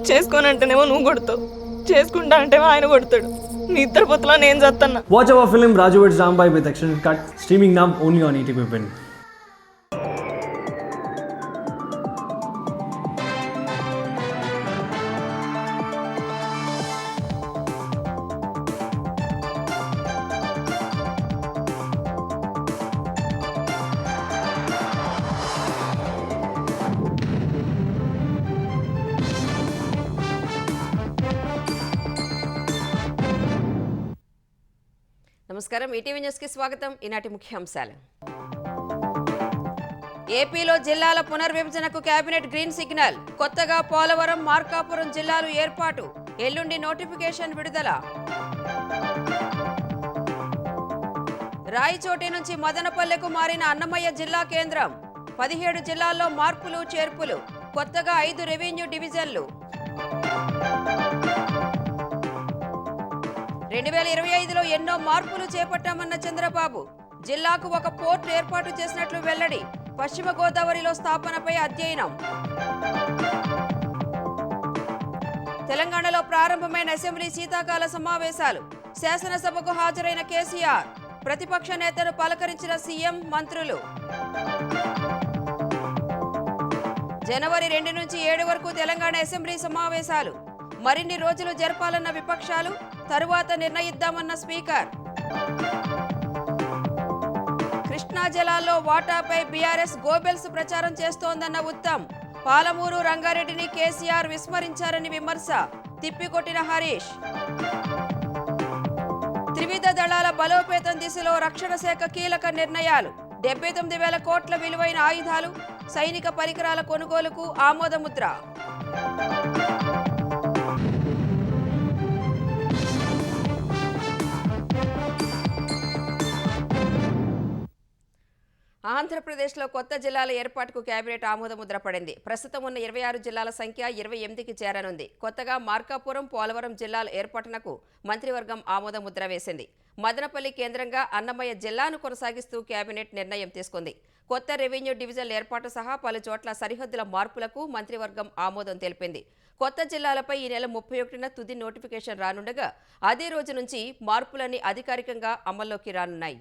చేసుకోనంటేనేమో నువ్వు కొడతావు, చేసుకుంటా అంటేమో ఆయన కొడతాడు. నీ ఇద్దరు పొత్తులో నేను చేస్తున్నా. Watch our film Raju vs. Rambai with extended cut, streaming now only on ETV Win. నమస్కారం, ఈటీవీ న్యూస్కి స్వాగతం. ఈనాటి ముఖ్యాంశాలు. ఏపీలో జిల్లాల పునర్విభజనకు కేబినెట్ గ్రీన్ సిగ్నల్. కొత్తగా పోలవరం, మార్కాపురం జిల్లాలు ఏర్పాటు. ఎల్లుండి నోటిఫికేషన్ విడుదల. రాయచోటి నుంచి మదనపల్లెకు మారిన అన్నమయ్య జిల్లా కేంద్రం. 17 జిల్లాల్లో మార్పులు చేర్పులు. కొత్తగా 5 రెవెన్యూ డివిజన్లు. 2025లో ఎన్నో మార్పులు చేపట్టామన్న చంద్రబాబు. జిల్లాకు ఒక పోర్ట్ ఏర్పాటు చేసినట్లు వెల్లడి. పశ్చిమ గోదావరిలో స్థాపనపై అధ్యయనం. తెలంగాణలో ప్రారంభమైన అసెంబ్లీ శీతాకాల సమావేశాలు. శాసనసభకు హాజరైన కేసీఆర్. ప్రతిపక్ష నేతను పలకరించిన సీఎం, మంత్రులు. జనవరి 2 నుంచి 7 వరకు తెలంగాణ అసెంబ్లీ సమావేశాలు. మరిన్ని రోజులు జరపాలన్న విపక్షాలు. తరువాత నిర్ణయిద్దామన్న స్పీకర్. కృష్ణా జలాల్లో వాటాపై బీఆర్ఎస్ గోబెల్స్ ప్రచారం చేస్తోందన్న ఉత్తమ్. పాలమూరు రంగారెడ్డిని కేసీఆర్ విస్మరించారని విమర్శ. తిప్పికొట్టిన హరీష్. త్రివిధ దళాల బలోపేతం దిశలో రక్షణ శాఖ కీలక నిర్ణయాలు. 79,000 కోట్ల విలువైన ఆయుధాలు, సైనిక పరికరాల కొనుగోలుకు ఆమోదముద్ర. ఆంధ్రప్రదేశ్లో కొత్త జిల్లాల ఏర్పాటుకు కేబినెట్ ఆమోదముద్ర పడింది. ప్రస్తుతం ఉన్న 26 జిల్లాల సంఖ్య 28కి చేరనుంది. కొత్తగా మార్కాపురం, పోలవరం జిల్లాల ఏర్పాటునకు మంత్రివర్గం ఆమోదముద్ర వేసింది. మదనపల్లి కేంద్రంగా అన్నమయ్య జిల్లాను కొనసాగిస్తూ కేబినెట్ నిర్ణయం తీసుకుంది. కొత్త రెవెన్యూ డివిజన్ల ఏర్పాటు సహా పలు చోట్ల సరిహద్దుల మార్పులకు మంత్రివర్గం ఆమోదం తెలిపింది. కొత్త జిల్లాలపై ఈ నెల 31న తుది నోటిఫికేషన్ రానుండగా అదే రోజు నుంచి మార్పులన్నీ అధికారికంగా అమల్లోకి రానున్నాయి.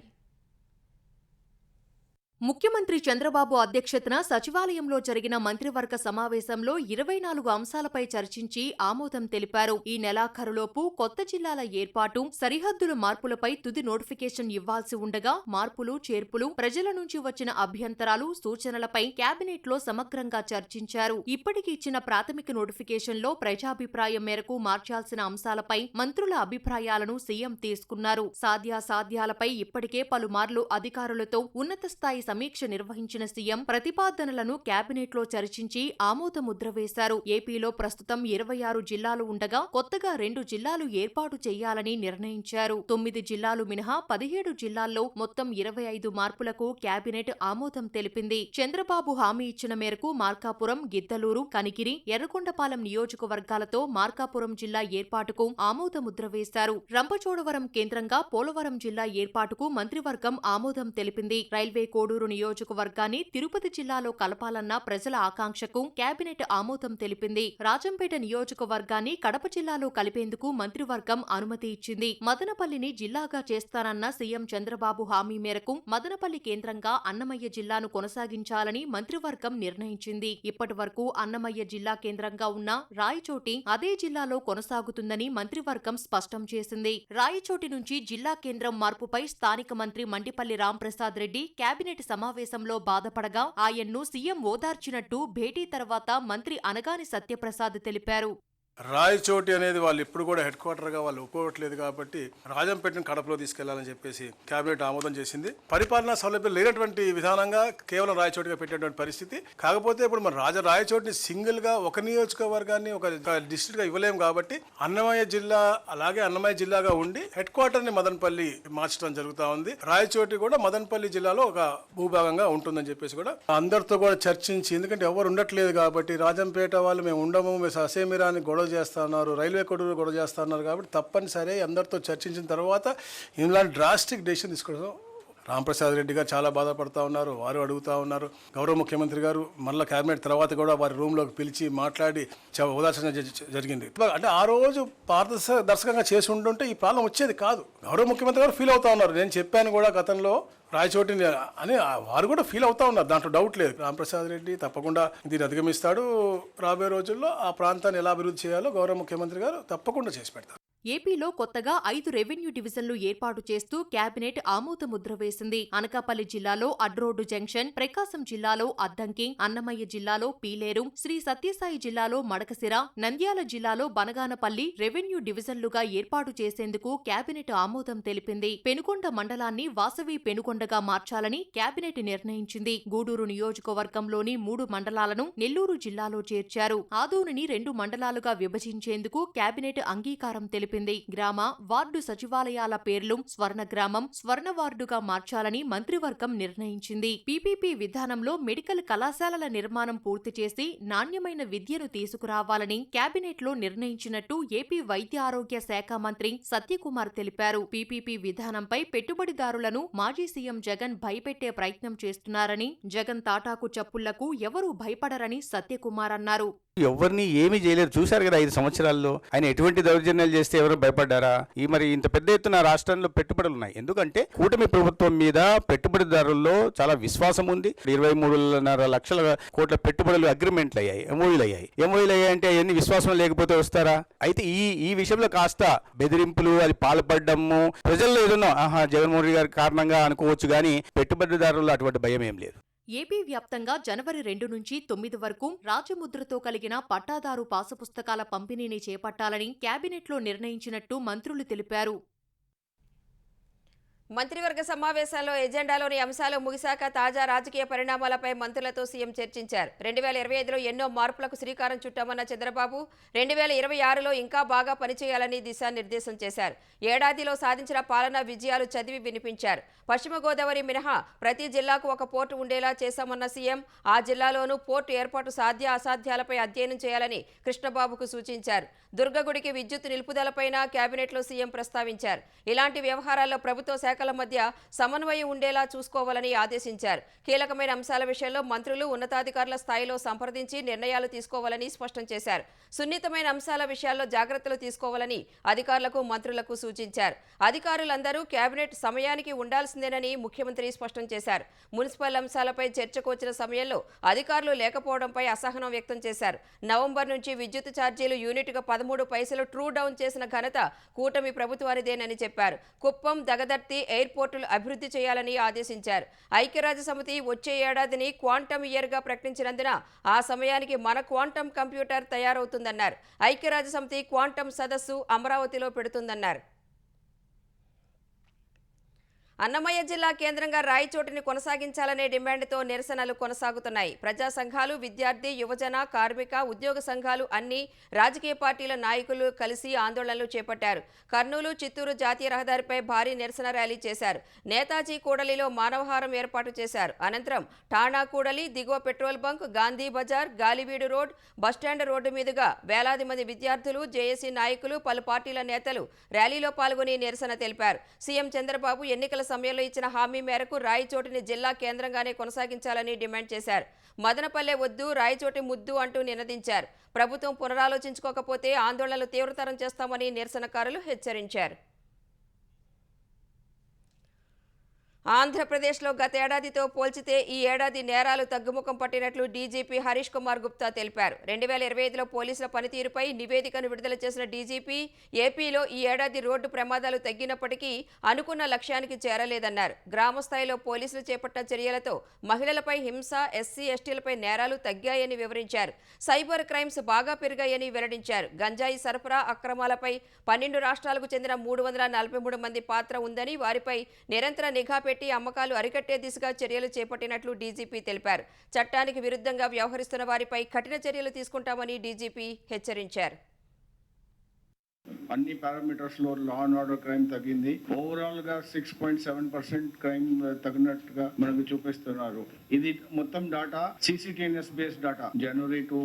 ముఖ్యమంత్రి చంద్రబాబు అధ్యక్షతన సచివాలయంలో జరిగిన మంత్రివర్గ సమావేశంలో 24 అంశాలపై చర్చించి ఆమోదం తెలిపారు. ఈ నెలాఖరులోపు కొత్త జిల్లాల ఏర్పాటు, సరిహద్దుల మార్పులపై తుది నోటిఫికేషన్ ఇవ్వాల్సి ఉండగా మార్పులు, చేర్పులు, ప్రజల నుంచి వచ్చిన అభ్యంతరాలు, సూచనలపై కేబినెట్లో సమగ్రంగా చర్చించారు. ఇప్పటికి ఇచ్చిన ప్రాథమిక నోటిఫికేషన్లో ప్రజాభిప్రాయం మేరకు మార్చాల్సిన అంశాలపై మంత్రుల అభిప్రాయాలను సీఎం తీసుకున్నారు. సాధ్యాసాధ్యాలపై ఇప్పటికే పలుమార్లు అధికారులతో ఉన్నత స్థాయి సమీక్ష నిర్వహించిన సీఎం ప్రతిపాదనలను కేబినెట్లో చర్చించి ఆమోదముద్ర వేశారు. ఏపీలో ప్రస్తుతం 26 జిల్లాలు ఉండగా కొత్తగా 2 జిల్లాలు ఏర్పాటు చేయాలని నిర్ణయించారు. 9 జిల్లాలు మినహా 17 జిల్లాల్లో మొత్తం 25 మార్పులకు కేబినెట్ ఆమోదం తెలిపింది. చంద్రబాబు హామీ ఇచ్చిన మేరకు మార్కాపురం, గిద్దలూరు, కనిగిరి, ఎర్రగొండపాలెం నియోజకవర్గాలతో మార్కాపురం జిల్లా ఏర్పాటుకు ఆమోదముద్ర వేశారు. రంపచోడవరం కేంద్రంగా పోలవరం జిల్లా ఏర్పాటుకు మంత్రివర్గం ఆమోదం తెలిపింది. రైల్వే కోడూరు నియోజకవర్గాన్ని తిరుపతి జిల్లాలో కలపాలన్న ప్రజల ఆకాంక్షకు కేబినెట్ ఆమోదం తెలిపింది. రాజంపేట నియోజకవర్గాన్ని కడప జిల్లాలో కలిపేందుకు మంత్రివర్గం అనుమతి ఇచ్చింది. మదనపల్లిని జిల్లాగా చేస్తానన్న సీఎం చంద్రబాబు హామీ మేరకు మదనపల్లి కేంద్రంగా అన్నమయ్య జిల్లాను కొనసాగించాలని మంత్రివర్గం నిర్ణయించింది. ఇప్పటి వరకు అన్నమయ్య జిల్లా కేంద్రంగా ఉన్న రాయచోటి అదే జిల్లాలో కొనసాగుతుందని మంత్రివర్గం స్పష్టం చేసింది. రాయచోటి నుంచి జిల్లా కేంద్రం మార్పుపై స్థానిక మంత్రి మండిపల్లి రాంప్రసాద్ రెడ్డి కేబినెట్ సమావేశంలో బాధపడగా ఆయన్ను సీఎం ఓదార్చినట్టు భేటీ తర్వాత మంత్రి అనగాని సత్యప్రసాద్ తెలిపారు. రాయచోటి అనేది వాళ్ళు ఇప్పుడు కూడా హెడ్ క్వార్టర్గా వాళ్ళు ఒప్పుకోవట్లేదు కాబట్టి రాజంపేటను కడపలో తీసుకెళ్లాలని చెప్పేసి కేబినెట్ ఆమోదం చేసింది. పరిపాలనా సౌలభ్యం లేనటువంటి విధానంగా కేవలం రాయచోటిగా పెట్టేటువంటి పరిస్థితి. కాకపోతే ఇప్పుడు మన రాయచోటిని సింగిల్ గా ఒక నియోజకవర్గాన్ని ఒక డిస్ట్రిక్ట్ గా ఇవ్వలేము కాబట్టి అన్నమయ్య జిల్లా అలాగే అన్నమయ్య జిల్లాగా ఉండి హెడ్ క్వార్టర్ ని మదనపల్లి మార్చడం జరుగుతా ఉంది. రాయచోటి కూడా మదనపల్లి జిల్లాలో ఒక భూభాగంగా ఉంటుందని చెప్పేసి కూడా అందరితో కూడా చర్చించి, ఎందుకంటే ఎవరు ఉండట్లేదు కాబట్టి రాజంపేట వాళ్ళు మేము ఉండము, మేము అసేమిరాని గొడవ చేస్తున్నారు, రైల్వే కోడూరు గొడవ చేస్తున్నారు కాబట్టి తప్పనిసరి అందరితో చర్చించిన తర్వాత ఇలాంటి డ్రాస్టిక్ డెసిషన్ తీసుకోవడం రాంప్రసాద్ రెడ్డి గారు చాలా బాధపడుతూ ఉన్నారు, వారు అడుగుతూ ఉన్నారు. గౌరవ ముఖ్యమంత్రి గారు మళ్ళీ కేబినెట్ తర్వాత కూడా వారి రూమ్లోకి పిలిచి మాట్లాడి ఓదార్చన జరిగింది. అంటే ఆ రోజు పారదర్శకంగా చేసి ఉంటుంటే ఈ ప్రాబ్లం వచ్చేది కాదు. గౌరవ ముఖ్యమంత్రి గారు ఫీల్ అవుతా ఉన్నారు. నేను చెప్పాను కూడా గతంలో రాయచోటిని అని, వారు కూడా ఫీల్ అవుతా ఉన్నారు, దాంట్లో డౌట్ లేదు. రాంప్రసాద్ రెడ్డి తప్పకుండా దీన్ని అధిగమిస్తాడు. రాబోయే రోజుల్లో ఆ ప్రాంతాన్ని ఎలా అభివృద్ధి చేయాలో గౌరవ ముఖ్యమంత్రి గారు తప్పకుండా చేసి పెడతారు. ఏపీలో కొత్తగా 5 రెవెన్యూ డివిజన్లు ఏర్పాటు చేస్తూ కేబినెట్ ఆమోద ముద్ర వేసింది. అనకాపల్లి జిల్లాలో అడ్రోడ్డు జంక్షన్, ప్రకాశం జిల్లాలో అద్దంకి, అన్నమయ్య జిల్లాలో పీలేరు, శ్రీ సత్యసాయి జిల్లాలో మడకసిర, నంద్యాల జిల్లాలో బనగానపల్లి రెవెన్యూ డివిజన్లుగా ఏర్పాటు చేసేందుకు కేబినెట్ ఆమోదం తెలిపింది. పెనుకొండ మండలాన్ని వాసవి పెనుకొండగా మార్చాలని కేబినెట్ నిర్ణయించింది. గూడూరు నియోజకవర్గంలోని 3 మండలాలను నెల్లూరు జిల్లాలో చేర్చారు. ఆదోనిని 2 మండలాలుగా విభజించేందుకు కేబినెట్ అంగీకారం తెలిపింది. గ్రామ, వార్డు సచివాలయాల పేర్లు స్వర్ణగ్రామం, స్వర్ణ వార్డుగా మార్చాలని మంత్రివర్గం నిర్ణయించింది. పీపీపీ విధానంలో మెడికల్ కళాశాలల నిర్మాణం పూర్తి చేసి నాణ్యమైన విద్యను తీసుకురావాలని కేబినెట్లో నిర్ణయించినట్టు ఏపీ వైద్య ఆరోగ్య శాఖ మంత్రి సత్యకుమార్ తెలిపారు. పీపీపీ విధానంపై పెట్టుబడిదారులను మాజీ సీఎం జగన్ భయపెట్టే ప్రయత్నం చేస్తున్నారని, జగన్ తాటాకు చప్పుళ్లకు ఎవరూ భయపడరని సత్యకుమార్ అన్నారు. ఎవరిని ఏమీ చేయలేరు. చూశారు కదా 5 సంవత్సరాల్లో ఆయన ఎటువంటి దౌర్జన్యాలు చేస్తే ఎవరు భయపడ్డారా? ఈ మరి ఇంత పెద్ద ఎత్తున రాష్ట్రంలో పెట్టుబడులు ఉన్నాయి. ఎందుకంటే కూటమి ప్రభుత్వం మీద పెట్టుబడిదారుల్లో చాలా విశ్వాసం ఉంది. 23.5 లక్షల కోట్ల పెట్టుబడులు అగ్రిమెంట్లు అయ్యాయి, ఎంఓయూలు అయ్యాయి అంటే అవన్నీ విశ్వాసం లేకపోతే వస్తారా? అయితే ఈ విషయంలో కాస్త బెదిరింపులు, అది పాల్పడ్డము ప్రజల్లో ఏదన్నా జగన్మోహన్ రెడ్డి గారి కారణంగా అనుకోవచ్చు, కానీ పెట్టుబడిదారుల్లో అటువంటి భయం ఏం లేదు. ఏపీ వ్యాప్తంగా జనవరి 2 నుంచి 9 వరకు రాజముద్రతో కలిగిన పట్టాదారు పాసుపుస్తకాల పంపిణీని చేపట్టాలని కేబినెట్లో నిర్ణయించినట్టు మంత్రులు తెలిపారు. మంత్రివర్గ సమావేశాల్లో ఎజెండాలోని అంశాలు ముగిశాక తాజా రాజకీయ పరిణామాలపై మంత్రులతో సీఎం చర్చించారు. 2025లో ఎన్నో మార్పులకు శ్రీకారం చుట్టామన్న చంద్రబాబు 2026లో ఇంకా బాగా పనిచేయాలని దిశానిర్దేశం చేశారు. ఏడాదిలో సాధించిన పాలనా విజయాలు చదివి వినిపించారు. పశ్చిమ గోదావరి మినహా ప్రతి జిల్లాకు ఒక పోర్టు ఉండేలా చేశామన్న సీఎం ఆ జిల్లాలోనూ పోర్టు ఏర్పాటు సాధ్య అసాధ్యాలపై అధ్యయనం చేయాలని కృష్ణబాబుకు సూచించారు. దుర్గగుడికి విద్యుత్ నిలుపుదలపైన కేబినెట్లో సీఎం ప్రస్తావించారు. ఇలాంటి వ్యవహారాల్లో ప్రభుత్వ శాఖల మధ్య సమన్వయం ఉండేలా చూసుకోవాలని ఆదేశించారు. కీలకమైన అంశాల విషయంలో మంత్రులు ఉన్నతాధికారుల స్థాయిలో సంప్రదించి నిర్ణయాలు తీసుకోవాలని స్పష్టం చేశారు. సున్నితమైన అంశాల విషయాల్లో జాగ్రత్తలు తీసుకోవాలని అధికారులకు, మంత్రులకు సూచించారు. అధికారులందరూ కేబినెట్ సమయానికి ఉండాల్సిందేనని ముఖ్యమంత్రి స్పష్టం చేశారు. మున్సిపల్ అంశాలపై చర్చకు వచ్చిన సమయంలో అధికారులు లేకపోవడంపై అసహనం వ్యక్తం చేశారు. నవంబర్ నుంచి విద్యుత్ ఛార్జీలు యూనిట్గా 13 పైసలు ట్రూ డౌన్ చేసిన ఘనత కూటమి ప్రభుత్వానిదేనని చెప్పారు. కుప్పం, దగదర్తి ఎయిర్పోర్టులు అభివృద్ధి చేయాలని ఆదేశించారు. ఐక్యరాజ్య సమితి వచ్చే ఏడాదిని క్వాంటమ్ ఇయర్గా ప్రకటించినందున ఆ సమయానికి మన క్వాంటమ్ కంప్యూటర్ తయారవుతుందన్నారు. ఐక్యరాజ్య సమితి క్వాంటమ్ సదస్సు అమరావతిలో పెడుతుందన్నారు. అన్నమయ్య జిల్లా కేంద్రంగా రాయచోటిని కొనసాగించాలనే డిమాండ్తో నిరసనలు కొనసాగుతున్నాయి. ప్రజా సంఘాలు, విద్యార్థి, యువజన, కార్మిక, ఉద్యోగ సంఘాలు అన్ని రాజకీయ పార్టీల నాయకులు కలిసి ఆందోళనలు చేపట్టారు. కర్నూలు, చిత్తూరు జాతీయ రహదారిపై భారీ నిరసన ర్యాలీ చేశారు. నేతాజీ కూడలిలో మానవహారం ఏర్పాటు చేశారు. అనంతరం ఠాణా కూడలి, దిగువ petrol bunk, Gandhi Bazar, Galiveedu road, bus stand road మీదుగా వేలాది మంది విద్యార్థులు, జేఏసీ నాయకులు, పలు పార్టీల నేతలు ర్యాలీలో పాల్గొని నిరసన తెలిపారు. సీఎం చంద్రబాబు ఎన్నికల సమయంలో ఇచ్చిన హామీ మేరకు రాయచోటిని జిల్లా కేంద్రంగానే కొనసాగించాలని డిమాండ్ చేశారు. మదనపల్లె వద్దు, రాయచోటి ముద్దు అంటూ నినదించారు. ప్రభుత్వం పునరాలోచించుకోకపోతే ఆందోళనలు తీవ్రతరం చేస్తామని నిరసనకారులు హెచ్చరించారు. ఆంధ్రప్రదేశ్లో గతేడాదితో పోల్చితే ఈ ఏడాది నేరాలు తగ్గుముఖం పట్టినట్లు డీజీపీ హరీష్ కుమార్ గుప్తా తెలిపారు. 2025లో పోలీసుల పనితీరుపై నివేదికను విడుదల చేసిన డీజీపీ ఏపీలో ఈ ఏడాది రోడ్డు ప్రమాదాలు తగ్గినప్పటికీ అనుకున్న లక్ష్యానికి చేరలేదన్నారు. గ్రామ స్థాయిలో పోలీసులు చేపట్టిన చర్యలతో మహిళలపై హింస, ఎస్సీ, ఎస్టీలపై నేరాలు తగ్గాయని వివరించారు. సైబర్ క్రైమ్స్ బాగా పెరిగాయని వెల్లడించారు. గంజాయి సరఫరా అక్రమాలపై 12 రాష్ట్రాలకు చెందిన 343 మంది పాత్ర ఉందని, వారిపై నిరంతర నిఘా పెట్టి అమ్మకాలు అరికట్టే దిశగా చర్యలు చేపట్టినట్లు డీజీపీ తెలిపారు. చట్టానికి విరుద్ధంగా వ్యవహరిస్తున్న వారిపై కఠిన చర్యలు తీసుకుంటామని డీజీపీ హెచ్చరించారు. అన్ని పారామీటర్స్ లో లా అండ్ ఆర్డర్ క్రైమ్ తగ్గింది. ఓవరాల్ గా 6.7% క్రైమ్ తగ్గినట్టుగా మనకు చూపిస్తున్నారు. ఇది మొత్తం data CCTNS based data January to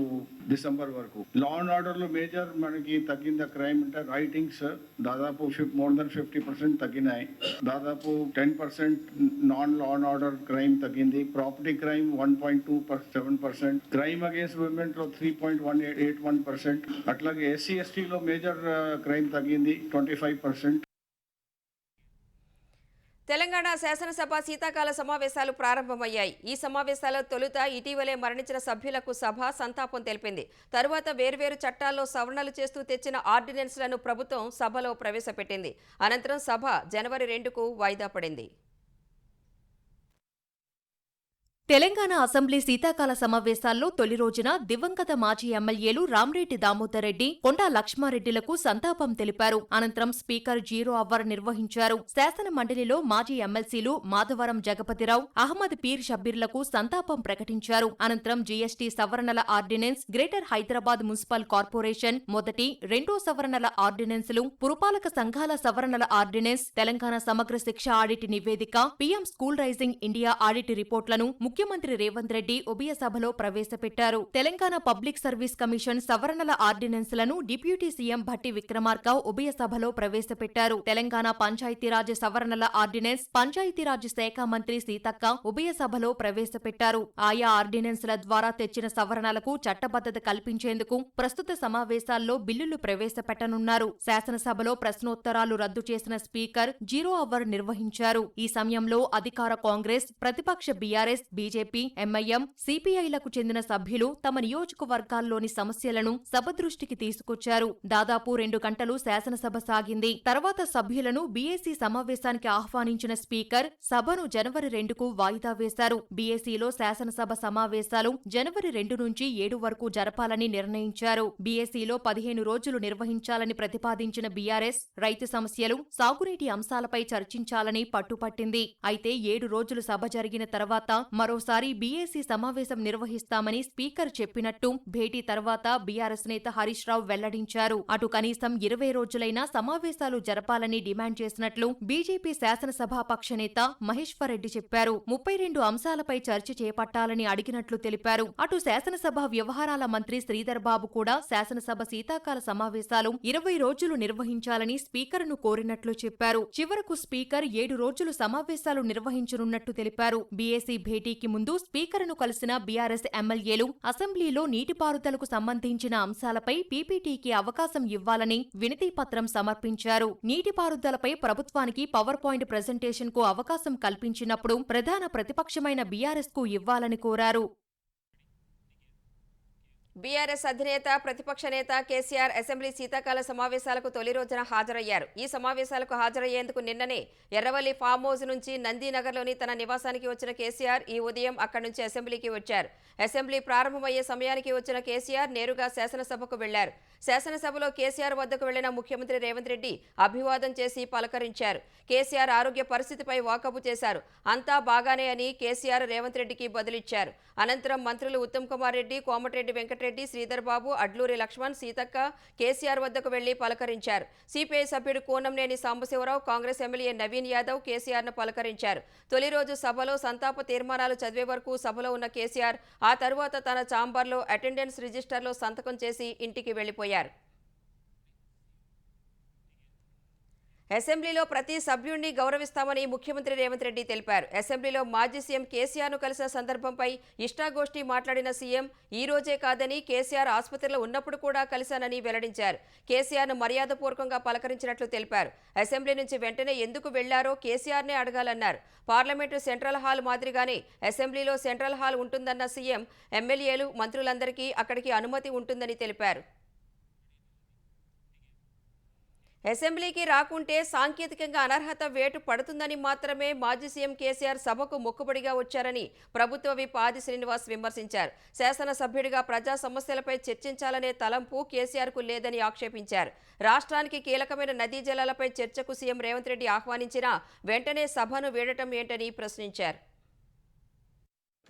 December వరకు. లా అండ్ ఆర్డర్ లో మేజర్ మనకి తగ్గింది క్రైమ్ అంటే రైటింగ్స్ దాదాపు మోర్ దెన్ 50% తగ్గినాయి. దాదాపు 10% non law and order crime తగ్గింది. Property crime 1.27%, crime against women లో 3.81%. అట్లాగే SC/ST లో మేజర్ క్రైమ్ తగ్గింది 25%. తెలంగాణ శాసనసభ శీతాకాల సమావేశాలు ప్రారంభమయ్యాయి. ఈ సమావేశాల్లో తొలుత ఇటీవలే మరణించిన సభ్యులకు సభ సంతాపం తెలిపింది. తరువాత వేర్వేరు చట్టాల్లో సవరణలు చేస్తూ తెచ్చిన ఆర్డినెన్స్లను ప్రభుత్వం సభలో ప్రవేశపెట్టింది. అనంతరం సభ జనవరి 2కు వాయిదా పడింది. తెలంగాణ అసెంబ్లీ శీతాకాల సమావేశాల్లో తొలి రోజున దివంగత మాజీ ఎమ్మెల్యేలు రామ్రెడ్డి దామోదర్ రెడ్డి, కొండా లక్ష్మారెడ్డిలకు సంతాపం తెలిపారు. అనంతరం స్పీకర్ 0 అవర్ నిర్వహించారు. శాసన మండలిలో మాజీ ఎమ్మెల్సీలు మాధవరం జగపతిరావు, అహ్మద్ పీర్ షబ్బీర్లకు సంతాపం ప్రకటించారు. అనంతరం GST సవరణల ordinance, greater Hyderabad municipal corporation మొదటి, రెండో సవరణల ఆర్డినెన్సులు, పురపాలక సంఘాల సవరణల ఆర్డినెన్స్, తెలంగాణ సమగ్ర శిక్ష ఆడిట్ నివేదిక, PM school rising India audit రిపోర్ట్లను ముఖ్యమంత్రి రేవంత్ రెడ్డి ఉభయ సభలో ప్రవేశపెట్టారు. తెలంగాణ పబ్లిక్ సర్వీస్ కమిషన్ సవరణల ఆర్డినెన్స్లను డిప్యూటీ సీఎం భట్టి విక్రమార్క ఉభయ సభలో ప్రవేశపెట్టారు. తెలంగాణ పంచాయతీరాజ్ సవరణల ఆర్డినెన్స్ పంచాయతీరాజ్ శాఖ మంత్రి సీతక్క ఉభయ సభలో ప్రవేశపెట్టారు. ఆయా ఆర్డినెన్స్ల ద్వారా తెచ్చిన సవరణలకు చట్టబద్ధత కల్పించేందుకు ప్రస్తుత సమావేశాల్లో బిల్లులు ప్రవేశపెట్టనున్నారు. శాసనసభలో ప్రశ్నోత్తరాలు రద్దు చేసిన స్పీకర్ 0 అవర్ నిర్వహించారు. ఈ సమయంలో అధికార కాంగ్రెస్, ప్రతిపక్ష BRS, బీజేపీ, MIM, CPIలకు చెందిన సభ్యులు తమ నియోజకవర్గాల్లోని సమస్యలను సభ దృష్టికి తీసుకొచ్చారు. దాదాపు 2 గంటలు శాసనసభ సాగింది. తర్వాత సభ్యులను BAC సమావేశానికి ఆహ్వానించిన స్పీకర్ సభను జనవరి 2కు వాయిదా వేశారు. BACలో శాసనసభ సమావేశాలు జనవరి 2 నుంచి 7 వరకు జరపాలని నిర్ణయించారు. BACలో 15 రోజులు నిర్వహించాలని ప్రతిపాదించిన BRS రైతు సమస్యలు, సాగునీటి అంశాలపై చర్చించాలని పట్టుపట్టింది. అయితే 7 రోజులు సభ జరిగిన తర్వాత మరోసారి BAC సమావేశం నిర్వహిస్తామని స్పీకర్ చెప్పినట్టు భేటీ తర్వాత BRS నేత హరీష్ రావు వెల్లడించారు. అటు కనీసం 20 రోజులైనా సమావేశాలు జరపాలని డిమాండ్ చేసినట్లు బీజేపీ శాసనసభాపక్ష నేత మహేశ్వర్ రెడ్డి చెప్పారు. 32 అంశాలపై చర్చ చేపట్టాలని అడిగినట్లు తెలిపారు. అటు శాసనసభ వ్యవహారాల మంత్రి శ్రీధర్ బాబు కూడా శాసనసభ శీతాకాల సమావేశాలు 20 రోజులు నిర్వహించాలని స్పీకర్ను కోరినట్లు చెప్పారు. చివరకు స్పీకర్ 7 రోజులు సమావేశాలు నిర్వహించనున్నట్టు తెలిపారు. BAC భేటీకి ముందు స్పీకర్ను కలిసిన BRS ఎమ్మెల్యేలు అసెంబ్లీలో నీటిపారుదలకు సంబంధించిన అంశాలపై PPTకి అవకాశం ఇవ్వాలని వినతిపత్రం సమర్పించారు. నీటిపారుదలపై ప్రభుత్వానికి పవర్ పాయింట్ ప్రెజెంటేషన్కు అవకాశం కల్పించినప్పుడు ప్రధాన ప్రతిపక్షమైన BRSకు ఇవ్వాలని కోరారు. బీఆర్ఎస్ అధినేత ప్రతిపక్ష నేత కేసీఆర్ అసెంబ్లీ శీతాకాల సమావేశాలకు తొలి రోజున హాజరయ్యారు. ఈ సమావేశాలకు హాజరయ్యేందుకు నిన్ననే ఎర్రవల్లి ఫామ్ హౌస్ నుంచి నందీనగర్లోని తన నివాసానికి వచ్చిన కేసీఆర్ ఈ ఉదయం అక్కడి నుంచి అసెంబ్లీకి వచ్చారు. అసెంబ్లీ ప్రారంభమయ్యే సమయానికి వచ్చిన కేసీఆర్ నేరుగా శాసనసభకు వెళ్లారు. శాసనసభలో కేసీఆర్ వద్దకు వెళ్లిన ముఖ్యమంత్రి రేవంత్ రెడ్డి అభివాదం చేసి పలకరించారు. కేసీఆర్ ఆరోగ్య పరిస్థితిపై వాకబు చేశారు. అంతా బాగానే అని కేసీఆర్ రేవంత్ రెడ్డికి బదులిచ్చారు. అనంతరం మంత్రులు ఉత్తమ్ కుమార్ రెడ్డి, కోమటిరెడ్డి వెంకటరెడ్డి, శ్రీధర్ బాబు, అడ్లూరి లక్ష్మణ్, సీతక్క కేసీఆర్ వద్దకు వెళ్లి పలకరించారు. సిపిఐ సభ్యుడు కోనంనేని సాంబశివరావు, కాంగ్రెస్ ఎమ్మెల్యే నవీన్ యాదవ్ కేసీఆర్ను పలకరించారు. తొలి రోజు సభలో సంతాప తీర్మానాలు చదివే వరకు సభలో ఉన్న కేసీఆర్ ఆ తరువాత తన ఛాంబర్లో అటెండెన్స్ రిజిస్టర్లో సంతకం చేసి ఇంటికి వెళ్లిపోయారు. అసెంబ్లీలో ప్రతి సభ్యుడిని గౌరవిస్తామని ముఖ్యమంత్రి రేవంత్ రెడ్డి తెలిపారు. అసెంబ్లీలో మాజీ సీఎం కేసీఆర్ను కలిసిన సందర్భంపై ఇష్టాగోష్ఠి మాట్లాడిన సీఎం ఈ రోజే కాదని కేసీఆర్ ఆసుపత్రిలో ఉన్నప్పుడు కూడా కలిశానని వెల్లడించారు. కేసీఆర్ను మర్యాదపూర్వకంగా పలకరించినట్లు తెలిపారు. అసెంబ్లీ నుంచి వెంటనే ఎందుకు వెళ్లారో కేసీఆర్నే అడగాలన్నారు. పార్లమెంటు సెంట్రల్ హాల్ మాదిరిగానే అసెంబ్లీలో సెంట్రల్ హాల్ ఉంటుందన్న సీఎం ఎమ్మెల్యేలు, మంత్రులందరికీ అక్కడికి అనుమతి ఉంటుందని తెలిపారు. అసెంబ్లీకి రాకుంటే సాంకేతికంగా అనర్హత వేటు పడుతుందని మాత్రమే మాజీ సీఎం కేసీఆర్ సభకు మొక్కుబడిగా వచ్చారని ప్రభుత్వ విప్ ఆది శ్రీనివాస్ విమర్శించారు. శాసనసభ్యుడిగా ప్రజా సమస్యలపై చర్చించాలనే తలంపు కేసీఆర్కు లేదని ఆక్షేపించారు. రాష్ట్రానికి కీలకమైన నదీ జలాలపై చర్చకు సీఎం రేవంత్ రెడ్డి ఆహ్వానించినా వెంటనే సభను వీడటం ఏంటని ప్రశ్నించారు.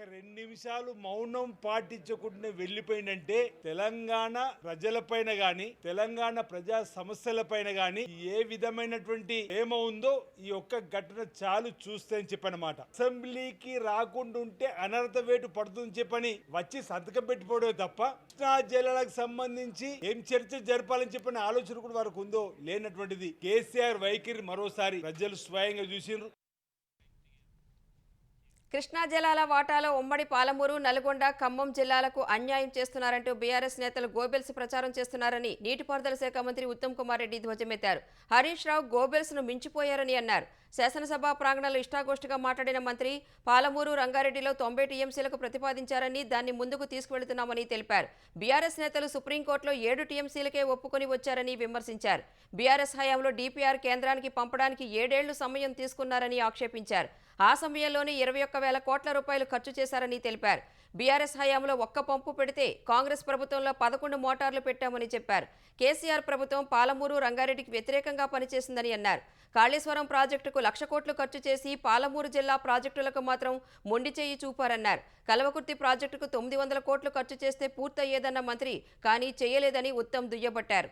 2 నిమిషాలు మౌనం పాటించకుండా వెళ్ళిపోయిందంటే తెలంగాణ ప్రజలపైన గాని తెలంగాణ ప్రజా సమస్యలపైన గాని ఏ విధమైనటువంటి ఏమో ఉందో ఈ ఒక్క ఘటన చాలు చూస్తే అని చెప్పనమాట. అసెంబ్లీకి రాకుండా ఉంటే అనర్హత వేటు పడుతుందని చెప్పని వచ్చి సంతకం పెట్టిపోవడమే తప్ప కృష్ణా జిల్లాలకు సంబంధించి ఏం చర్చ జరపాలని చెప్పిన ఆలోచన కూడా వారికి ఉందో లేనటువంటిది. కేసీఆర్ వైఖరి మరోసారి ప్రజలు స్వయంగా చూసిండ్రు. కృష్ణా జలాల వాటాలో ఉమ్మడి పాలమూరు, నల్గొండ, ఖమ్మం జిల్లాలకు అన్యాయం చేస్తున్నారంటూ బీఆర్ఎస్ నేతలు గోబెల్స్ ప్రచారం చేస్తున్నారని నీటిపారుదల శాఖ మంత్రి ఉత్తమ్ కుమార్ రెడ్డి ధ్వజమెత్తారు. హరీష్ రావు గోబెల్స్ ను మించిపోయారని అన్నారు. శాసనసభ ప్రాంగణంలో ఇష్టాగోష్ఠిగా మాట్లాడిన మంత్రి పాలమూరు, రంగారెడ్డిలో 90 టీఎంసీలకు ప్రతిపాదించారని దాన్ని ముందుకు తీసుకువెళుతున్నామని తెలిపారు. బీఆర్ఎస్ నేతలు సుప్రీంకోర్టులో 7 టీఎంసీలకే ఒప్పుకొని వచ్చారని విమర్శించారు. బీఆర్ఎస్ హయాంలో డీపీఆర్ కేంద్రానికి పంపడానికి 7 ఏళ్లు సమయం తీసుకున్నారని ఆక్షేపించారు. ఆ సమయంలోనే 21,000 కోట్ల రూపాయలు ఖర్చు చేశారని తెలిపారు. బీఆర్ఎస్ హయాంలో ఒక్క పంపు పెడితే కాంగ్రెస్ ప్రభుత్వంలో 11 మోటార్లు పెట్టామని చెప్పారు. కేసీఆర్ ప్రభుత్వం పాలమూరు, రంగారెడ్డికి వ్యతిరేకంగా పనిచేసిందని అన్నారు. కాళేశ్వరం ప్రాజెక్టుకు 1,00,000 కోట్లు ఖర్చు చేసి పాలమూరు జిల్లా ప్రాజెక్టులకు మాత్రం మొండి చేయి చూపారన్నారు. కల్వకుర్తి ప్రాజెక్టుకు 900 కోట్లు ఖర్చు చేస్తే పూర్తయ్యేదన్న మంత్రి కానీ చేయలేదని ఉత్తమ్ దుయ్యబట్టారు.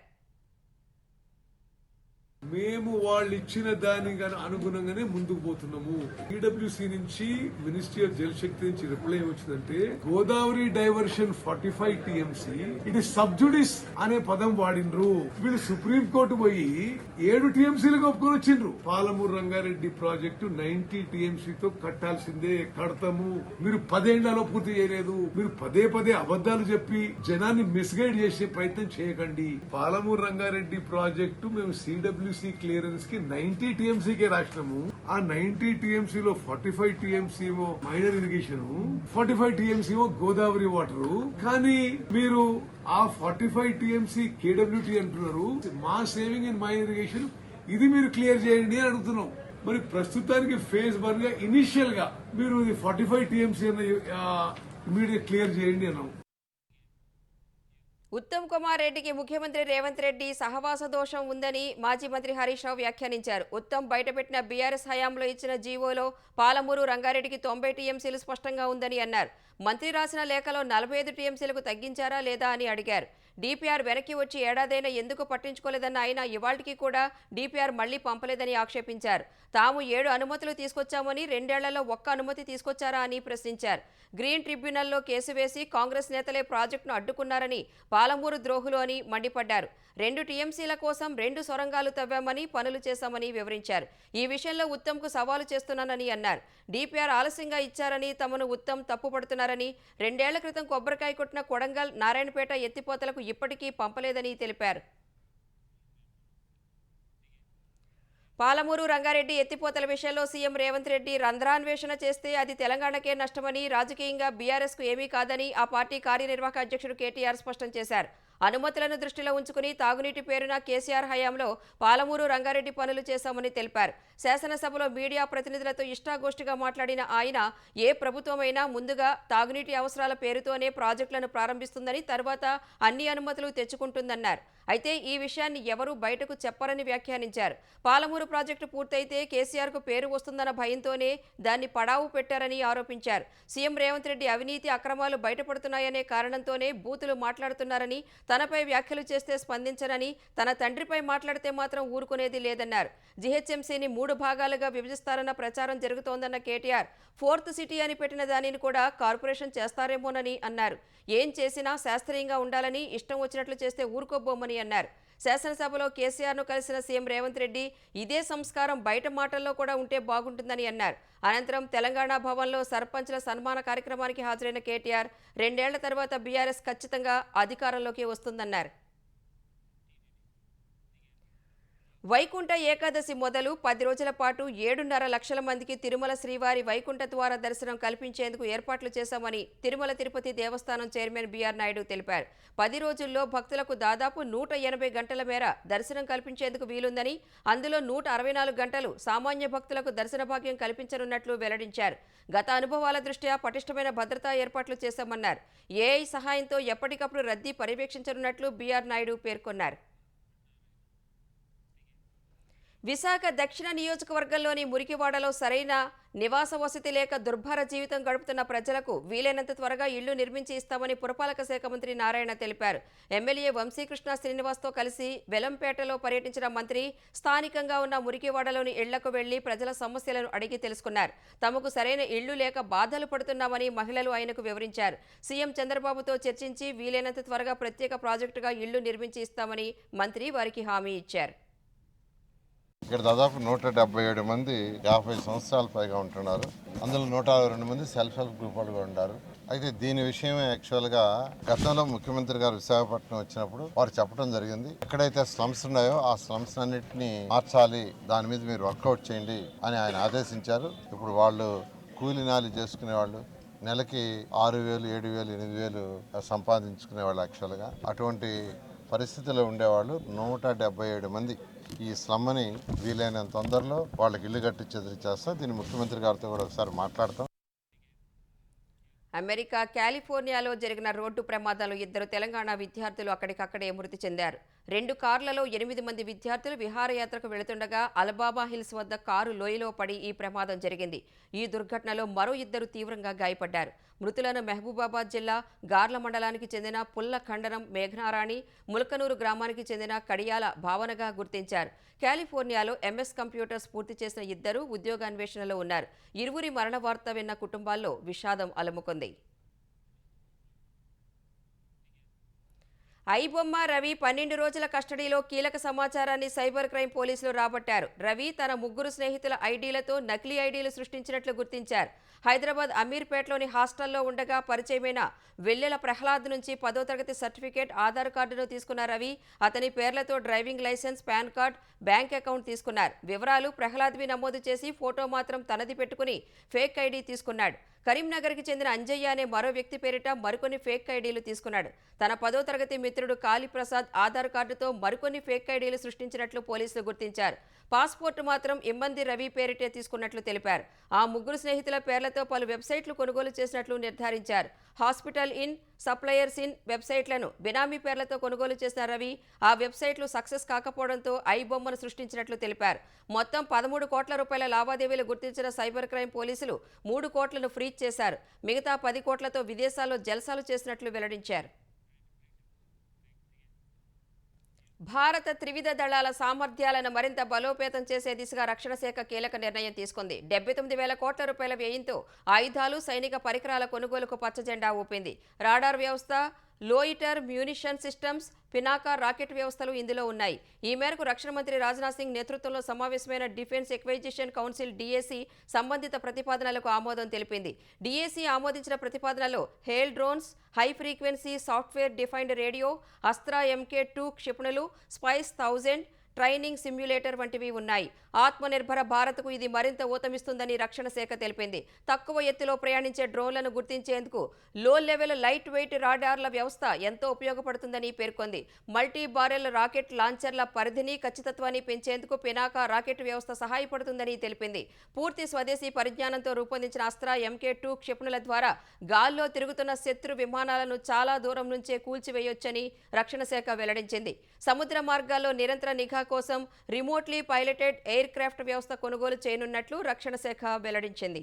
మేము వాళ్ళు ఇచ్చిన దానికి అనుగుణంగానే ముందుకు పోతున్నాము. ఈడబ్ల్యూసీ నుంచి మినిస్ట్రీ ఆఫ్ జల్ శక్తి నుంచి రిప్లై వచ్చిందంటే గోదావరి డైవర్షన్ 45 టీఎంసీ ఇది సబ్జుడిస్ అనే పదం వాడినరు. వీళ్ళు సుప్రీం కోర్టు పోయి 7 టీఎంసీలకు ఒప్పుకొని వచ్చిండ్రు. పాలమూరు రంగారెడ్డి ప్రాజెక్టు 90 టీఎంసీతో కట్టాల్సిందే, కడతాము. మీరు 10 ఏళ్లలో పూర్తి చేయలేదు. మీరు పదే అబద్దాలు చెప్పి జనాన్ని మిస్గైడ్ చేసే ప్రయత్నం చేయకండి. పాలమూరు రంగారెడ్డి ప్రాజెక్టు మేము సిడబ్ల్యూసీ క్లియరెన్స్ కి 90 టీఎంసీకే రాసినాము. ఆ 90 టీఎంసీలో 45 TMC minor irrigation, 45 TMC Godavari water. కానీ మీరు ఆ 45 టీఎంసీ కేడబ్ల్యూటీ అంటున్నారు. మా సేవింగ్ ఇన్ మైనర్ ఇరిగేషన్ ఇది మీరు క్లియర్ చేయండి అని అడుగుతున్నాం. మరి ప్రస్తుతానికి ఫేజ్ 1 గా ఇనిషియల్ గా మీరు 45 టీఎంసీ ఇమీడియట్ క్లియర్ చేయండి అన్నాం. ఉత్తమ్ కుమార్ రెడ్డికి ముఖ్యమంత్రి రేవంత్ రెడ్డి సహవాస దోషం ఉందని మాజీ మంత్రి హరీష్ రావు వ్యాఖ్యానించారు. ఉత్తమ్ బయటపెట్టిన బీఆర్ఎస్ హయాంలో ఇచ్చిన జీవోలో పాలమూరు, రంగారెడ్డికి 90 టీఎంసీలు స్పష్టంగా ఉందని అన్నారు. మంత్రి రాసిన లేఖలో 45 టీఎంసీలకు తగ్గించారా లేదా అని అడిగారు. డీపీఆర్ వెనక్కి వచ్చి ఏడాదైనా ఎందుకు పట్టించుకోలేదన్న ఆయన ఇవాళ్టికి కూడా డీపీఆర్ మళ్లీ పంపలేదని ఆక్షేపించారు. తాము 7 అనుమతులు తీసుకొచ్చామని 2 ఏళ్లలో ఒక్క అనుమతి తీసుకొచ్చారా అని ప్రశ్నించారు. గ్రీన్ ట్రిబ్యునల్లో కేసు వేసి కాంగ్రెస్ నేతలే ప్రాజెక్టును అడ్డుకున్నారని, పాలమూరు ద్రోహులు అని మండిపడ్డారు. 2 టీఎంసీల కోసం 2 సొరంగాలు తవ్వామని, పనులు చేశామని వివరించారు. ఈ విషయంలో ఉత్తమ్కు సవాలు చేస్తున్నానని అన్నారు. డీపీఆర్ ఆలస్యంగా ఇచ్చారని, తమను ఉత్తమ్ తప్పుపడుతున్నారని, 2 ఏళ్ల క్రితం కొబ్బరికాయ కొట్టిన కొడంగల్, నారాయణపేట ఎత్తిపోతలకు ఇప్పటికీ పంపలేదని తెలిపారు. పాలమూరు, రంగారెడ్డి ఎత్తిపోతల విషయంలో సీఎం రేవంత్ రెడ్డి రంధ్రాన్వేషణ చేస్తే అది తెలంగాణకే నష్టమని, రాజకీయంగా బీఆర్ఎస్కు ఏమీ కాదని ఆ పార్టీ కార్యనిర్వాహక అధ్యక్షుడు కేటీఆర్ స్పష్టం చేశారు. అనుమతులను దృష్టిలో ఉంచుకుని తాగునీటి పేరున కేసీఆర్ హయాంలో పాలమూరు, రంగారెడ్డి పనులు చేశామని తెలిపారు. శాసనసభలో మీడియా ప్రతినిధులతో ఇష్టాగోష్ఠిగా మాట్లాడిన ఆయన ఏ ప్రభుత్వమైనా ముందుగా తాగునీటి అవసరాల పేరుతోనే ప్రాజెక్టులను ప్రారంభిస్తుందని, తర్వాత అన్ని అనుమతులు తెచ్చుకుంటుందన్నారు. అయితే ఈ విషయాన్ని ఎవరూ బయటకు చెప్పరని వ్యాఖ్యానించారు. పాలమూరు ప్రాజెక్టు పూర్తయితే కేసీఆర్కు పేరు వస్తుందన్న భయంతోనే దాన్ని పడావు పెట్టారని ఆరోపించారు. సీఎం రేవంత్ రెడ్డి అవినీతి అక్రమాలు బయటపడుతున్నాయనే కారణంతోనే బూతులు మాట్లాడుతున్నారని, తనపై వ్యాఖ్యలు చేస్తే స్పందించనని, తన తండ్రిపై మాట్లాడితే మాత్రం ఊరుకునేది లేదన్నారు. జీహెచ్ఎంసీని 3 భాగాలుగా విభజిస్తారన్న ప్రచారం జరుగుతోందన్న కేటీఆర్ 4th సిటీ అని పెట్టిన దానిని కూడా కార్పొరేషన్ చేస్తారేమోనని అన్నారు. ఏం చేసినా శాస్త్రీయంగా ఉండాలని, ఇష్టం వచ్చినట్లు చేస్తే ఊరుకోబోమని అన్నారు. శాసనసభలో కేసీఆర్ను కలిసిన సీఎం రేవంత్ రెడ్డి ఇదే సంస్కారం బయట మాటల్లో కూడా ఉంటే బాగుంటుందని అన్నారు. అనంతరం తెలంగాణ భవన్లో సర్పంచ్ల సన్మాన కార్యక్రమానికి హాజరైన కేటీఆర్ 2 ఏళ్ల తర్వాత బీఆర్ఎస్ ఖచ్చితంగా అధికారంలోకి వస్తుందన్నారు. వైకుంఠ ఏకాదశి మొదలు 10 రోజుల పాటు 7.5 లక్షల మందికి తిరుమల శ్రీవారి వైకుంఠ ద్వార దర్శనం కల్పించేందుకు ఏర్పాట్లు చేశామని తిరుమల తిరుపతి దేవస్థానం చైర్మన్ బీఆర్ నాయుడు తెలిపారు. 10 రోజుల్లో భక్తులకు దాదాపు 180 గంటల మేర దర్శనం కల్పించేందుకు వీలుందని, అందులో 164 గంటలు సామాన్య భక్తులకు దర్శన భాగ్యం కల్పించనున్నట్లు వెల్లడించారు. గత అనుభవాల దృష్ట్యా పటిష్టమైన భద్రతా ఏర్పాట్లు చేశామన్నారు. ఏఐ సహాయంతో ఎప్పటికప్పుడు రద్దీ పర్యవేక్షించనున్నట్లు బీఆర్ నాయుడు పేర్కొన్నారు. విశాఖ దక్షిణ నియోజకవర్గంలోని మురికివాడలో సరైన నివాస వసతి లేక దుర్భర జీవితం గడుపుతున్న ప్రజలకు వీలైనంత త్వరగా ఇళ్లు నిర్మించి ఇస్తామని పురపాలక శాఖ మంత్రి నారాయణ తెలిపారు. ఎమ్మెల్యే వంశీకృష్ణ శ్రీనివాస్తో కలిసి వెలంపేటలో పర్యటించిన మంత్రి స్థానికంగా ఉన్న మురికివాడలోని ఇళ్లకు వెళ్లి ప్రజల సమస్యలను అడిగి తెలుసుకున్నారు. తమకు సరైన ఇళ్లు లేక బాధలు పడుతున్నామని మహిళలు ఆయనకు వివరించారు. సీఎం చంద్రబాబుతో చర్చించి వీలైనంత త్వరగా ప్రత్యేక ప్రాజెక్టుగా ఇళ్లు నిర్మించి ఇస్తామని మంత్రి వారికి హామీ ఇచ్చారు. ఇక్కడ దాదాపు 177 మంది 50 సంవత్సరాల పైగా ఉంటున్నారు. అందులో 162 మంది సెల్ఫ్ హెల్ప్ గ్రూప్ వాళ్ళు ఉన్నారు. అయితే దీని విషయమే యాక్చువల్గా గతంలో ముఖ్యమంత్రి గారు విశాఖపట్నం వచ్చినప్పుడు వారు చెప్పడం జరిగింది. ఎక్కడైతే స్లమ్స్ ఉన్నాయో ఆ స్లమ్స్ అన్నింటినీ మార్చాలి, దాని మీద మీరు వర్కౌట్ చేయండి అని ఆయన ఆదేశించారు. ఇప్పుడు వాళ్ళు కూలినాలి చేసుకునే వాళ్ళు నెలకి 6,000, 7,000, 8,000 సంపాదించుకునే వాళ్ళు యాక్చువల్గా. అటువంటి పరిస్థితిలో ఉండేవాళ్ళు 177 మంది. ఈ స్లమ్ని వీలైనంత తొందరలో వాళ్ళకి ఇల్లు కట్టించేది చేస్తాం. దీన్ని ముఖ్యమంత్రి గారితో కూడా ఒకసారి మాట్లాడతాం. అమెరికా కాలిఫోర్నియాలో జరిగిన రోడ్డు ప్రమాదంలో 2 తెలంగాణ విద్యార్థులు అక్కడికక్కడే మృతి చెందారు. 2 కార్లలో 8 మంది విద్యార్థులు విహారయాత్రకు వెళుతుండగా అలబామా హిల్స్ వద్ద కారు లోయలో పడి ఈ ప్రమాదం జరిగింది. ఈ దుర్ఘటనలో మరో 2 తీవ్రంగా గాయపడ్డారు. మృతులను మహబూబాబాద్ జిల్లా గార్ల మండలానికి చెందిన పుల్ల ఖండనం మేఘనారాణి, ములకనూరు గ్రామానికి చెందిన కడియాల భావనగా గుర్తించారు. కాలిఫోర్నియాలో ఎంఎస్ కంప్యూటర్స్ పూర్తి చేసిన 2 ఉద్యోగాన్వేషణలో ఉన్నారు. ఇరువురి మరణ వార్త విన్న కుటుంబాల్లో విషాదం అలముకుంది. ఐబొమ్మ రవి 12 రోజుల కస్టడీలో కీలక సమాచారాన్ని సైబర్ క్రైమ్ పోలీసులు రాబట్టారు. రవి తన 3 స్నేహితుల ఐడీలతో నకిలీ ఐడీలు సృష్టించినట్లు గుర్తించారు. హైదరాబాద్ అమీర్పేటలోని హాస్టల్లో ఉండగా పరిచయమైన వెల్లెల ప్రహ్లాద్ నుంచి 10వ తరగతి సర్టిఫికేట్, ఆధార్ కార్డును తీసుకున్న రవి అతని పేర్లతో driving license, PAN card, bank account తీసుకున్నారు. వివరాలు ప్రహ్లాద్వి నమోదు చేసి ఫోటో మాత్రం తనది పెట్టుకుని ఫేక్ ఐడీ తీసుకున్నాడు. కరీంనగర్కి చెందిన అంజయ్య అనే మరో వ్యక్తి పేరిట మరికొన్ని ఫేక్ ఐడీలు తీసుకున్నాడు. తన 10వ తరగతి మిత్రుడు కాళీప్రసాద్ ఆధార్ కార్డుతో మరికొన్ని ఫేక్ ఐడీలు సృష్టించినట్లు పోలీసులు గుర్తించారు. పాస్పోర్టు మాత్రం ఇమ్మంది రవి పేరిటే తీసుకున్నట్లు తెలిపారు. ఆ 3 స్నేహితుల పేర్లతో పలు వెబ్సైట్లు కొనుగోలు చేసినట్లు నిర్ధారించారు. హాస్పిటల్ ఇన్, సప్లయర్స్ ఇన్ వెబ్సైట్లను బినామీ పేర్లతో కొనుగోలు చేసిన రవి ఆ వెబ్సైట్లు సక్సెస్ కాకపోవడంతో ఐ బొమ్మను సృష్టించినట్లు తెలిపారు. మొత్తం 13 కోట్ల రూపాయల లావాదేవీలు గుర్తించిన సైబర్ క్రైమ్ పోలీసులు 3 కోట్లను ఫ్రీజ్ చేశారు. మిగతా 10 కోట్లతో విదేశాల్లో జల్సాలు చేసినట్లు వెల్లడించారు. భారత త్రివిధ దళాల సామర్థ్యాలను మరింత బలోపేతం చేసే దిశగా రక్షణ శాఖ కీలక నిర్ణయం తీసుకుంది. 79,000 కోట్ల రూపాయల వ్యయంతో ఆయుధాలు, సైనిక పరికరాల కొనుగోలుకు పచ్చజెండా ఊపింది. రాడార్ వ్యవస్థ, లోయిటర్ మ్యూనిషన్ సిస్టమ్స్, పినాకా రాకెట్ వ్యవస్థలు ఇందులో ఉన్నాయి. ఈ మేరకు రక్షణ మంత్రి రాజ్నాథ్ సింగ్ నేతృత్వంలో సమావేశమైన డిఫెన్స్ ఎక్వైజిషన్ కౌన్సిల్ డిఏసీ సంబంధిత ప్రతిపాదనలకు ఆమోదం తెలిపింది. డిఏసీ ఆమోదించిన ప్రతిపాదనలో HALE drones, high frequency software defined radio, Astra MK2 క్షిపణులు, స్పైస్ 1000 ట్రైనింగ్ సిమ్యులేటర్ వంటివి ఉన్నాయి. ఆత్మనిర్భర భారత్కు ఇది మరింత ఊతమిస్తుందని రక్షణ శాఖ తెలిపింది. తక్కువ ఎత్తులో ప్రయాణించే డ్రోన్లను గుర్తించేందుకు లో లెవెల్ లైట్ వెయిట్ రాడార్ల వ్యవస్థ ఎంతో ఉపయోగపడుతుందని పేర్కొంది. మల్టీ బారెల్ రాకెట్ లాంచర్ల పరిధిని, ఖచ్చితత్వాన్ని పెంచేందుకు పినాకా రాకెట్ వ్యవస్థ సహాయపడుతుందని తెలిపింది. పూర్తి స్వదేశీ పరిజ్ఞానంతో రూపొందించిన అస్త్రా MK2 క్షిపణుల ద్వారా గాల్లో తిరుగుతున్న శత్రు విమానాలను చాలా దూరం నుంచే కూల్చివేయొచ్చని రక్షణ శాఖ వెల్లడించింది. సముద్ర మార్గాల్లో నిరంతర నిఘా కోసం రిమోట్లీ పైలటెడ్ ఎయిర్ క్రాఫ్ట్ వ్యవస్థ కొనుగోలు చేయనున్నట్లు రక్షణ శాఖ వెల్లడించింది.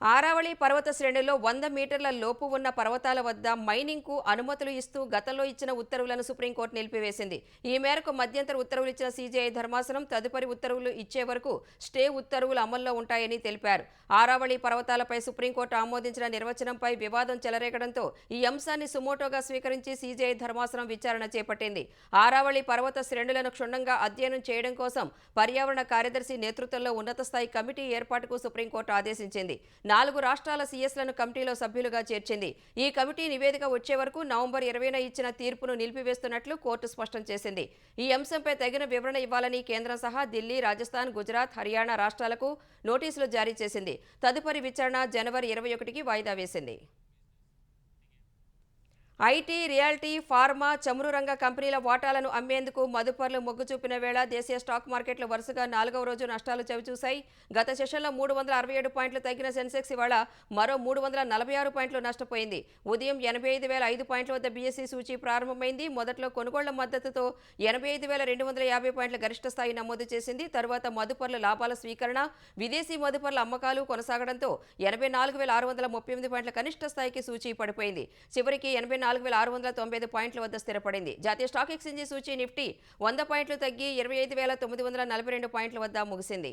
ఆరావళి పర్వత శ్రేణుల్లో 100 మీటర్ల లోపు ఉన్న పర్వతాల వద్ద మైనింగ్కు అనుమతులు ఇస్తూ గతంలో ఇచ్చిన ఉత్తర్వులను సుప్రీంకోర్టు నిలిపివేసింది. ఈ మేరకు మధ్యంతర ఉత్తర్వులు ఇచ్చిన CJI ధర్మాసనం తదుపరి ఉత్తర్వులు ఇచ్చే వరకు స్టే ఉత్తర్వులు అమల్లో ఉంటాయని తెలిపారు. ఆరావళి పర్వతాలపై సుప్రీంకోర్టు ఆమోదించిన నిర్వచనంపై వివాదం చెలరేగడంతో ఈ అంశాన్ని సుమోటోగా స్వీకరించి CJI ధర్మాసనం విచారణ చేపట్టింది. ఆరావళి పర్వత శ్రేణులను క్షుణ్ణంగా అధ్యయనం చేయడం కోసం పర్యావరణ కార్యదర్శి నేతృత్వంలో ఉన్నత స్థాయి కమిటీ ఏర్పాటుకు సుప్రీంకోర్టు ఆదేశించింది. 4 రాష్ట్రాల సీఎస్లను కమిటీలో సభ్యులుగా చేర్చింది. ఈ కమిటీ నివేదిక వచ్చే వరకు నవంబర్ 20న ఇచ్చిన తీర్పును నిలిపివేస్తున్నట్లు కోర్టు స్పష్టం చేసింది. ఈ అంశంపై తగిన వివరణ ఇవ్వాలని కేంద్రం సహా ఢిల్లీ, రాజస్థాన్, గుజరాత్, హర్యానా రాష్ట్రాలకు నోటీసులు జారీ చేసింది. తదుపరి విచారణ జనవరి 21కి వాయిదా వేసింది. ఐటీ, రియాలిటీ, ఫార్మా, చమురు రంగ కంపెనీల వాటాలను అమ్మేందుకు మదుపర్లు మొగ్గు చూపిన వేళ దేశీయ స్టాక్ మార్కెట్లు వరుసగా 4వ రోజు నష్టాలు చవిచూశాయి. గత సెషన్లో 367 పాయింట్లు తగ్గిన సెన్సెక్స్ ఇవాళ మరో 346 పాయింట్లు నష్టపోయింది. ఉదయం 85,005 పాయింట్ల వద్ద బీఎస్సీ సూచీ ప్రారంభమైంది. మొదట్లో కొనుగోళ్ల మద్దతుతో 85,250 పాయింట్ల గరిష్ట స్థాయి నమోదు చేసింది. తరువాత మదుపర్ల లాభాల స్వీకరణ, విదేశీ మదుపర్ల అమ్మకాలు కొనసాగడంతో 84,638 పాయింట్ల కనిష్ట స్థాయికి సూచీ పడిపోయింది. చివరికి 84,695 పాయింట్ల వద్ద స్థిరపడింది. జాతీయ స్టాక్ ఎక్స్చేంజి సూచీ నిఫ్టీ 100 పాయింట్లు తగ్గి 25,942 పాయింట్ల వద్ద ముగిసింది.